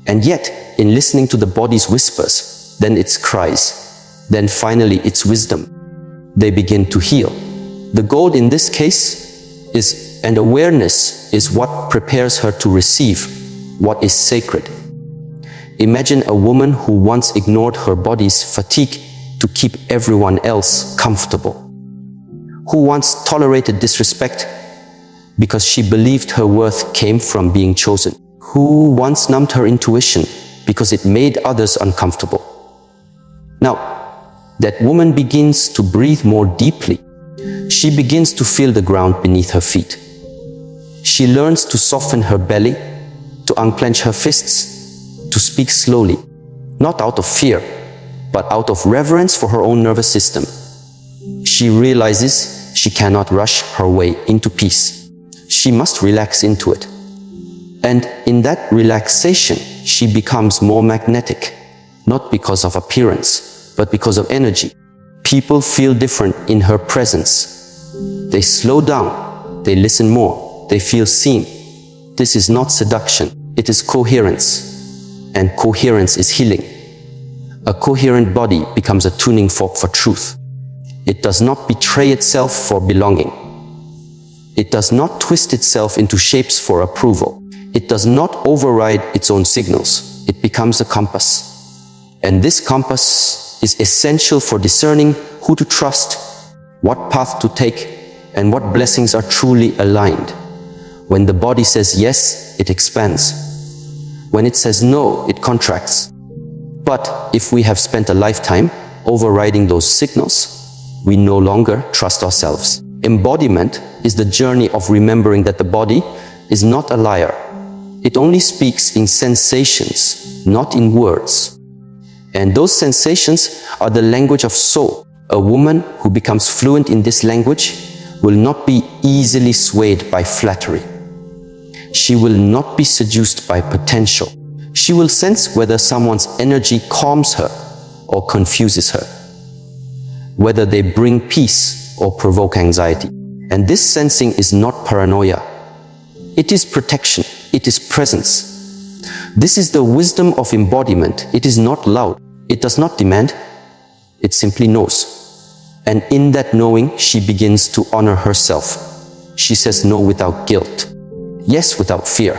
Speaker 1: And yet, in listening to the body's whispers, then its cries, then finally its wisdom, they begin to heal. The gold in this case is, and awareness is what prepares her to receive what is sacred. Imagine a woman who once ignored her body's fatigue to keep everyone else comfortable, who once tolerated disrespect because she believed her worth came from being chosen, who once numbed her intuition because it made others uncomfortable. Now, that woman begins to breathe more deeply. She begins to feel the ground beneath her feet. She learns to soften her belly, to unclench her fists, to speak slowly, not out of fear, but out of reverence for her own nervous system. She realizes she cannot rush her way into peace. She must relax into it. And in that relaxation, she becomes more magnetic, not because of appearance, but because of energy. People feel different in her presence. They slow down, they listen more, they feel seen. This is not seduction, it is coherence. And coherence is healing. A coherent body becomes a tuning fork for truth. It does not betray itself for belonging. It does not twist itself into shapes for approval. It does not override its own signals. It becomes a compass. And this compass is essential for discerning who to trust, what path to take, and what blessings are truly aligned. When the body says yes, it expands. When it says no, it contracts. But if we have spent a lifetime overriding those signals, we no longer trust ourselves. Embodiment is the journey of remembering that the body is not a liar. It only speaks in sensations, not in words. And those sensations are the language of soul. A woman who becomes fluent in this language will not be easily swayed by flattery. She will not be seduced by potential. She will sense whether someone's energy calms her or confuses her, whether they bring peace or provoke anxiety. And this sensing is not paranoia. It is protection. It is presence. This is the wisdom of embodiment. It is not loud. It does not demand. It simply knows. And in that knowing, she begins to honor herself. She says no without guilt. Yes without fear.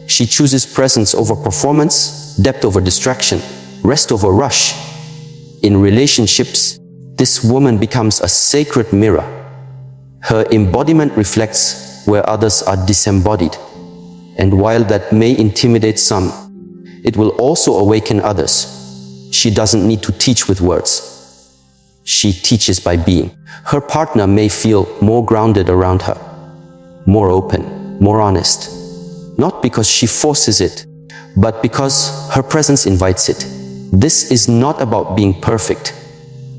Speaker 1: She chooses presence over performance, depth over distraction, rest over rush. In relationships, this woman becomes a sacred mirror. Her embodiment reflects where others are disembodied. And while that may intimidate some, it will also awaken others. She doesn't need to teach with words. She teaches by being. Her partner may feel more grounded around her, more open, more honest. Not because she forces it, but because her presence invites it. This is not about being perfect.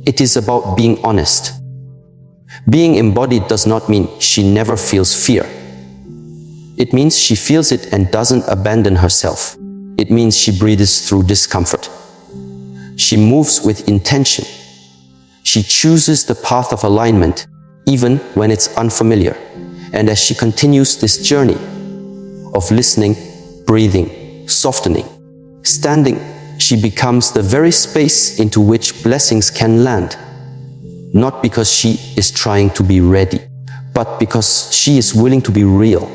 Speaker 1: It is about being honest. Being embodied does not mean she never feels fear. It means she feels it and doesn't abandon herself. It means she breathes through discomfort. She moves with intention. She chooses the path of alignment, even when it's unfamiliar. And as she continues this journey of listening, breathing, softening, standing, she becomes the very space into which blessings can land. Not because she is trying to be ready, but because she is willing to be real.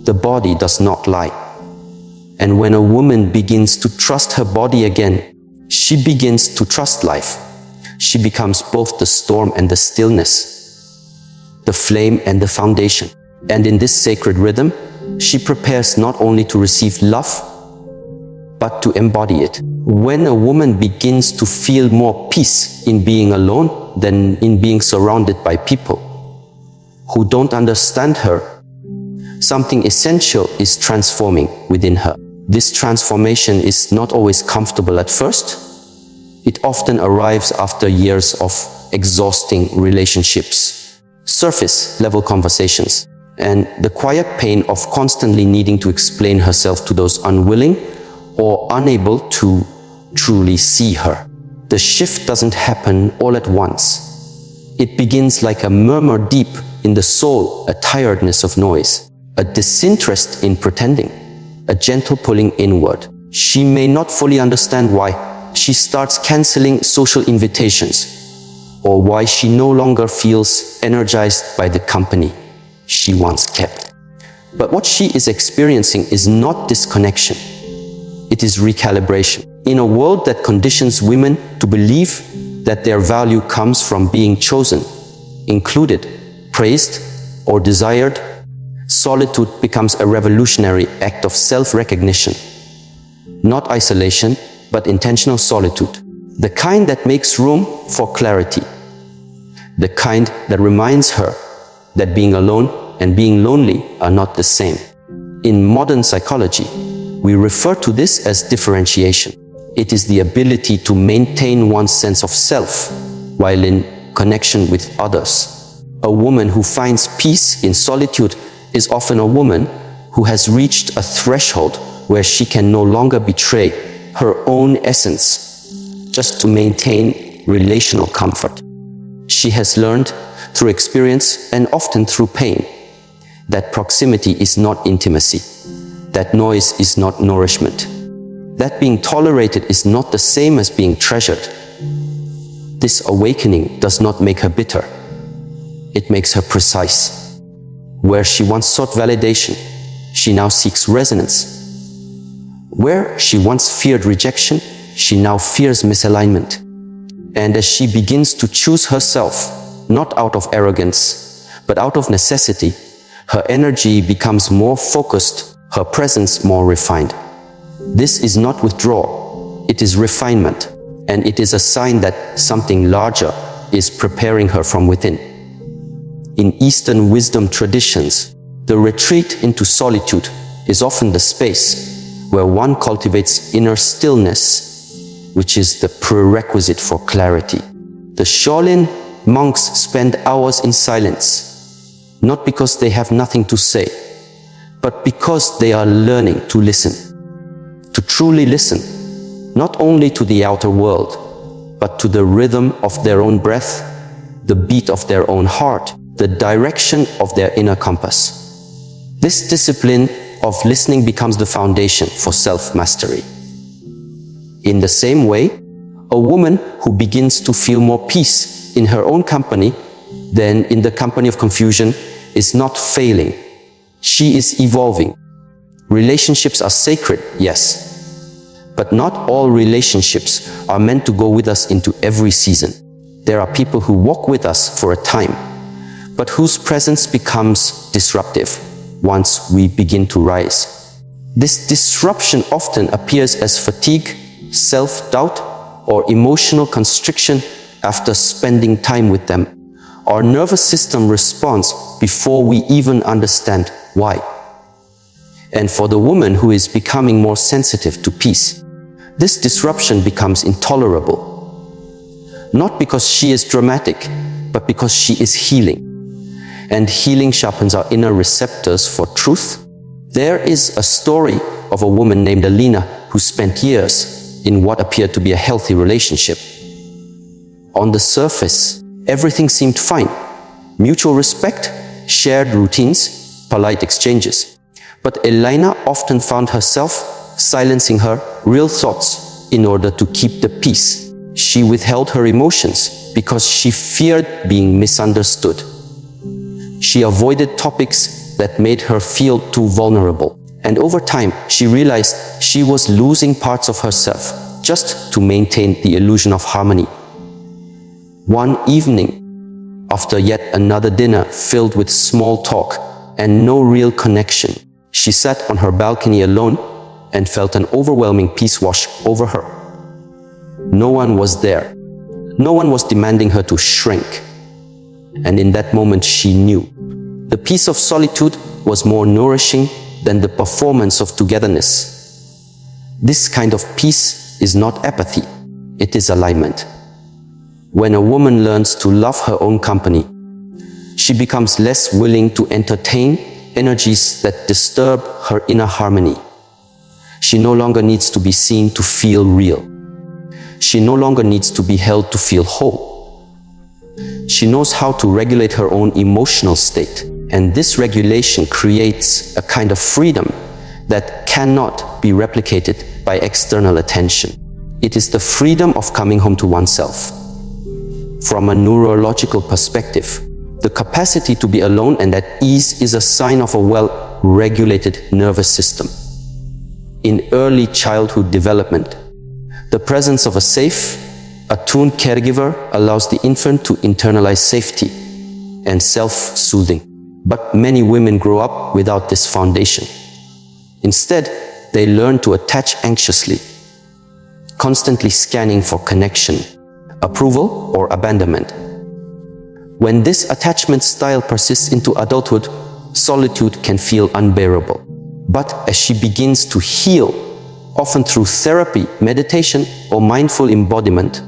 Speaker 1: The body does not lie. And when a woman begins to trust her body again, she begins to trust life. She becomes both the storm and the stillness, the flame and the foundation. And in this sacred rhythm, she prepares not only to receive love, but to embody it. When a woman begins to feel more peace in being alone than in being surrounded by people who don't understand her, something essential is transforming within her. This transformation is not always comfortable at first. It often arrives after years of exhausting relationships, surface-level conversations, and the quiet pain of constantly needing to explain herself to those unwilling or unable to truly see her. The shift doesn't happen all at once. It begins like a murmur deep in the soul, a tiredness of noise, a disinterest in pretending, a gentle pulling inward. She may not fully understand why. She starts canceling social invitations, or why she no longer feels energized by the company she once kept. But what she is experiencing is not disconnection. It is recalibration. In a world that conditions women to believe that their value comes from being chosen, included, praised, or desired, solitude becomes a revolutionary act of self-recognition. Not isolation, but intentional solitude. The kind that makes room for clarity. The kind that reminds her that being alone and being lonely are not the same. In modern psychology, we refer to this as differentiation. It is the ability to maintain one's sense of self while in connection with others. A woman who finds peace in solitude is often a woman who has reached a threshold where she can no longer betray her own essence just to maintain relational comfort. She has learned through experience and often through pain that proximity is not intimacy, that noise is not nourishment, that being tolerated is not the same as being treasured. This awakening does not make her bitter. It makes her precise. Where she once sought validation, she now seeks resonance. Where she once feared rejection, she now fears misalignment. And as she begins to choose herself, not out of arrogance, but out of necessity, Her energy becomes more focused, her presence more refined. This is not withdrawal, it is refinement, and it is a sign that something larger is preparing her from within. In Eastern wisdom traditions, the retreat into solitude is often the space where one cultivates inner stillness, which is the prerequisite for clarity. The Shaolin monks spend hours in silence, not because they have nothing to say, but because they are learning to listen. To truly listen, not only to the outer world, but to the rhythm of their own breath, the beat of their own heart, the direction of their inner compass. This discipline of listening becomes the foundation for self-mastery. In the same way, a woman who begins to feel more peace in her own company than in the company of confusion is not failing. She is evolving. Relationships are sacred, yes, but not all relationships are meant to go with us into every season. There are people who walk with us for a time, but whose presence becomes disruptive once we begin to rise. This disruption often appears as fatigue, self-doubt, or emotional constriction after spending time with them. Our nervous system responds before we even understand why. And for the woman who is becoming more sensitive to peace, this disruption becomes intolerable. Not because she is dramatic, but because she is healing. And healing sharpens our inner receptors for truth. There is a story of a woman named Alina who spent years in what appeared to be a healthy relationship. On the surface, everything seemed fine. Mutual respect, shared routines, polite exchanges. But Elena often found herself silencing her real thoughts in order to keep the peace. She withheld her emotions because she feared being misunderstood. She avoided topics that made her feel too vulnerable. And over time, she realized she was losing parts of herself just to maintain the illusion of harmony. One evening, after yet another dinner filled with small talk and no real connection, she sat on her balcony alone and felt an overwhelming peace wash over her. No one was there. No one was demanding her to shrink. And in that moment, she knew the peace of solitude was more nourishing than the performance of togetherness. This kind of peace is not apathy, it is alignment. When a woman learns to love her own company, she becomes less willing to entertain energies that disturb her inner harmony. She no longer needs to be seen to feel real. She no longer needs to be held to feel whole. She knows how to regulate her own emotional state, and this regulation creates a kind of freedom that cannot be replicated by external attention. It is the freedom of coming home to oneself. From a neurological perspective, the capacity to be alone and at ease is a sign of a well-regulated nervous system. In early childhood development, the presence of a safe, attuned caregiver allows the infant to internalize safety and self-soothing. But many women grow up without this foundation. Instead, they learn to attach anxiously, constantly scanning for connection, approval, or abandonment. When this attachment style persists into adulthood, solitude can feel unbearable. But as she begins to heal, often through therapy, meditation, or mindful embodiment,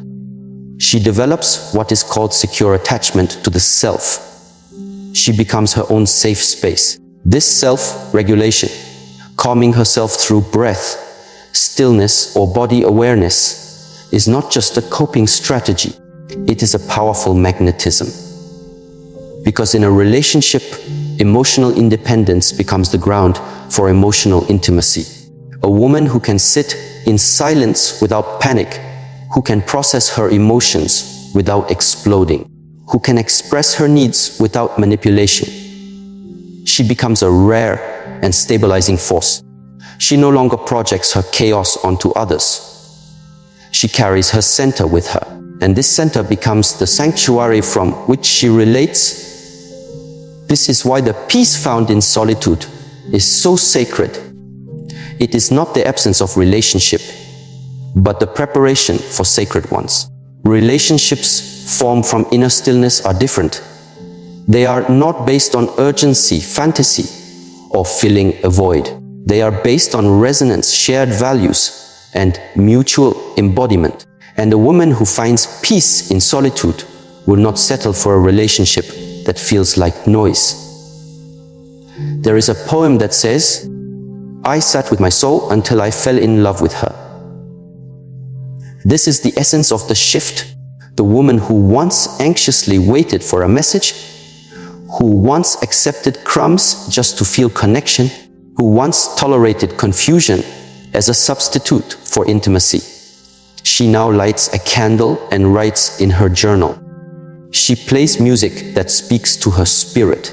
Speaker 1: she develops what is called secure attachment to the self. She becomes her own safe space. This self-regulation, calming herself through breath, stillness, or body awareness, is not just a coping strategy. It is a powerful magnetism. Because in a relationship, emotional independence becomes the ground for emotional intimacy. A woman who can sit in silence without panic, who can process her emotions without exploding, who can express her needs without manipulation. She becomes a rare and stabilizing force. She no longer projects her chaos onto others. She carries her center with her, and this center becomes the sanctuary from which she relates This is why the peace found in solitude is so sacred. It is not the absence of relationship, but the preparation for sacred ones. Relationships formed from inner stillness are different. They are not based on urgency, fantasy, or filling a void. They are based on resonance, shared values, and mutual embodiment. And a woman who finds peace in solitude will not settle for a relationship that feels like noise. There is a poem that says, "I sat with my soul until I fell in love with her." This is the essence of the shift. The woman who once anxiously waited for a message, who once accepted crumbs just to feel connection, who once tolerated confusion as a substitute for intimacy. She now lights a candle and writes in her journal. She plays music that speaks to her spirit.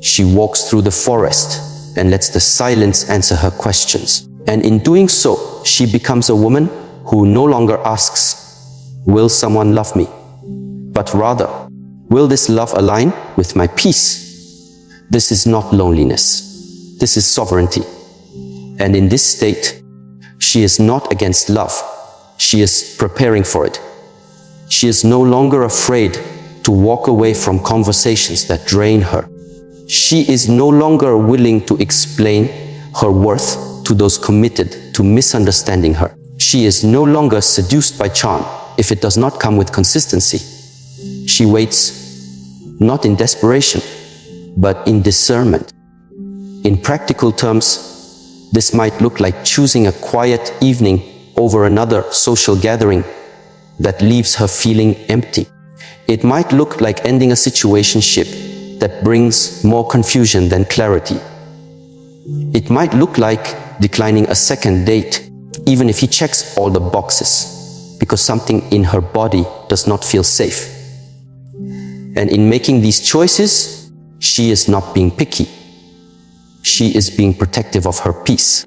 Speaker 1: She walks through the forest and lets the silence answer her questions. And in doing so, she becomes a woman who no longer asks, "Will someone love me?" but rather, "Will this love align with my peace?" This is not loneliness. This is sovereignty. And in this state, she is not against love. She is preparing for it. She is no longer afraid to walk away from conversations that drain her. She is no longer willing to explain her worth to those committed to misunderstanding her. She is no longer seduced by charm if it does not come with consistency. She waits, not in desperation, but in discernment. In practical terms, this might look like choosing a quiet evening over another social gathering that leaves her feeling empty. It might look like ending a situationship that brings more confusion than clarity. It might look like declining a second date, even if he checks all the boxes, because something in her body does not feel safe. And in making these choices, she is not being picky. She is being protective of her peace.